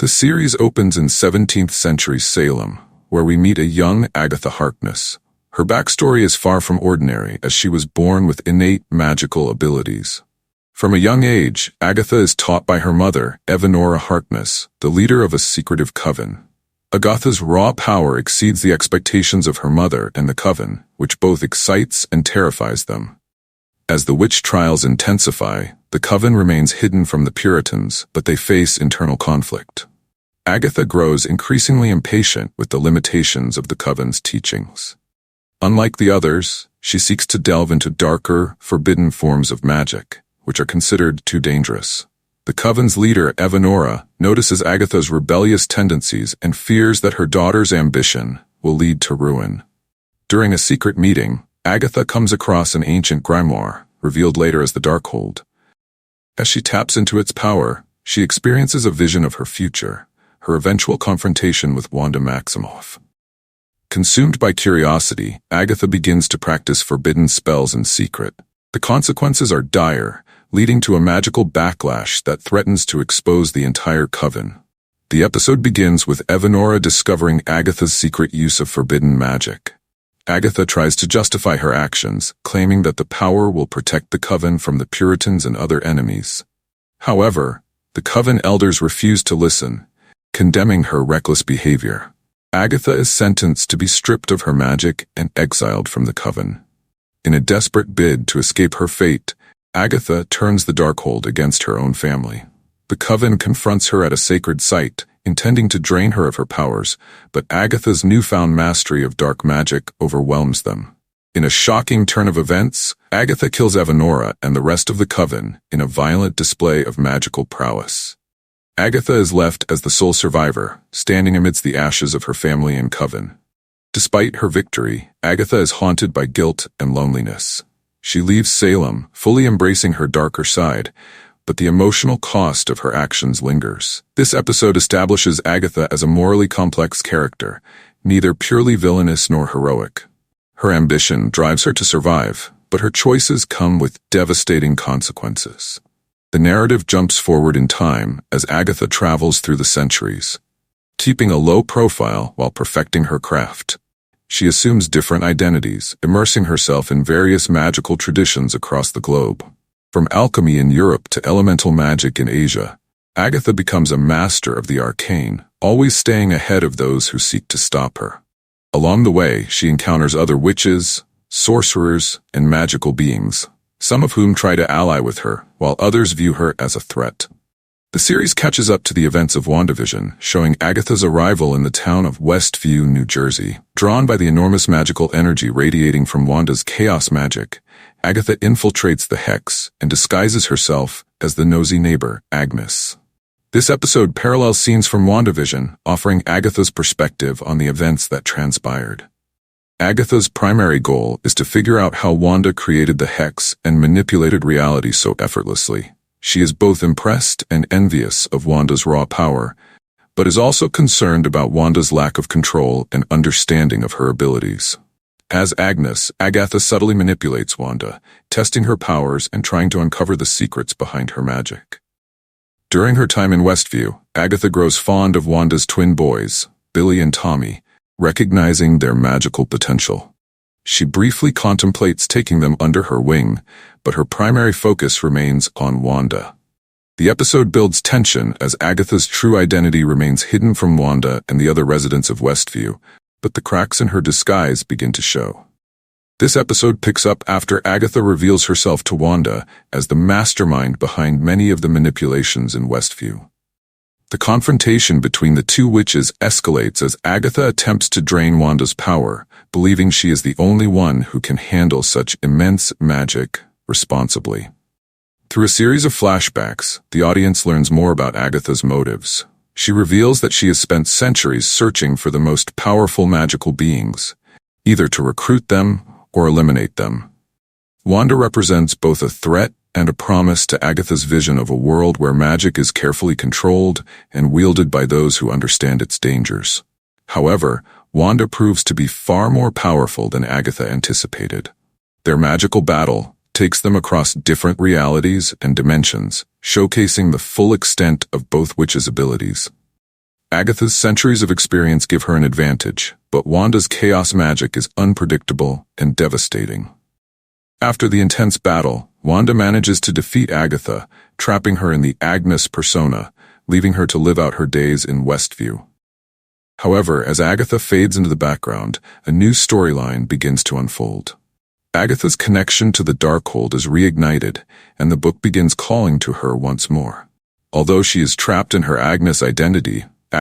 The series opens in 17th century Salem, where we meet a young Agatha Harkness. Her backstory is far from ordinary, as she was born with innate magical abilities. From a young age, Agatha is taught by her mother, Evanora Harkness, the leader of a secretive coven. Agatha's raw power exceeds the expectations of her mother and the coven, which both excites and terrifies them. As the witch trials intensify, the coven remains hidden from the Puritans, but they face internal conflict. Agatha grows increasingly impatient with the limitations of the coven's teachings. Unlike the others, she seeks to delve into darker, forbidden forms of magic, which are considered too dangerous. The coven's leader, Evanora, notices Agatha's rebellious tendencies and fears that her daughter's ambition will lead to ruin. During a secret meeting, Agatha comes across an ancient grimoire, revealed later as the Darkhold. As she taps into its power, she experiences a vision of her future, her eventual confrontation with Wanda Maximoff. Consumed by curiosity, Agatha begins to practice forbidden spells in secret. The consequences are dire, leading to a magical backlash that threatens to expose the entire coven. The episode begins with Evanora discovering Agatha's secret use of forbidden magic. Agatha tries to justify her actions, claiming that the power will protect the coven from the Puritans and other enemies. However, the coven elders refuse to listen, condemning her reckless behavior. Agatha is sentenced to be stripped of her magic and exiled from the coven. In a desperate bid to escape her fate, Agatha turns the Darkhold against her own family. The coven confronts her at a sacred site, intending to drain her of her powers, but Agatha's newfound mastery of dark magic overwhelms them. In a shocking turn of events, Agatha kills Evanora and the rest of the coven in a violent display of magical prowess. Agatha is left as the sole survivor, standing amidst the ashes of her family and coven. Despite her victory, Agatha is haunted by guilt and loneliness. She leaves Salem, fully embracing her darker side, but the emotional cost of her actions lingers. This episode establishes Agatha as a morally complex character, neither purely villainous nor heroic. Her ambition drives her to survive, but her choices come with devastating consequences. The narrative jumps forward in time as Agatha travels through the centuries. Keeping a low profile while perfecting her craft, she assumes different identities, immersing herself in various magical traditions across the globe. From alchemy in Europe to elemental magic in Asia, Agatha becomes a master of the arcane, always staying ahead of those who seek to stop her. Along the way, she encounters other witches, sorcerers, and magical beings, some of whom try to ally with her, while others view her as a threat. The series catches up to the events of WandaVision, showing Agatha's arrival in the town of Westview, New Jersey. Drawn by the enormous magical energy radiating from Wanda's chaos magic, Agatha infiltrates the Hex and disguises herself as the nosy neighbor, Agnes. This episode parallels scenes from WandaVision, offering Agatha's perspective on the events that transpired. Agatha's primary goal is to figure out how Wanda created the Hex and manipulated reality so effortlessly. She is both impressed and envious of Wanda's raw power, but is also concerned about Wanda's lack of control and understanding of her abilities. As Agnes, Agatha subtly manipulates Wanda, testing her powers and trying to uncover the secrets behind her magic. During her time in Westview, Agatha grows fond of Wanda's twin boys, Billy and Tommy, recognizing their magical potential. She briefly contemplates taking them under her wing, but her primary focus remains on Wanda. The episode builds tension as Agatha's true identity remains hidden from Wanda and the other residents of Westview, but the cracks in her disguise begin to show. This episode picks up after Agatha reveals herself to Wanda as the mastermind behind many of the manipulations in Westview. The confrontation between the two witches escalates as Agatha attempts to drain Wanda's power, believing she is the only one who can handle such immense magic responsibly. Through a series of flashbacks, the audience learns more about Agatha's motives. She reveals that she has spent centuries searching for the most powerful magical beings, either to recruit them or eliminate them. Wanda represents both a threat and a promise to Agatha's vision of a world where magic is carefully controlled and wielded by those who understand its dangers. However, Wanda proves to be far more powerful than Agatha anticipated. Their magical battle takes them across different realities and dimensions, showcasing the full extent of both witches' abilities. Agatha's centuries of experience give her an advantage, but Wanda's chaos magic is unpredictable and devastating. After the intense battle, Wanda manages to defeat Agatha, trapping her in the Agnes persona, leaving her to live out her days in Westview. However, as Agatha fades into the background, a new storyline begins to unfold. Agatha's connection to the Darkhold is reignited, and the book begins calling to her once more. Although she is trapped in her Agnes identity,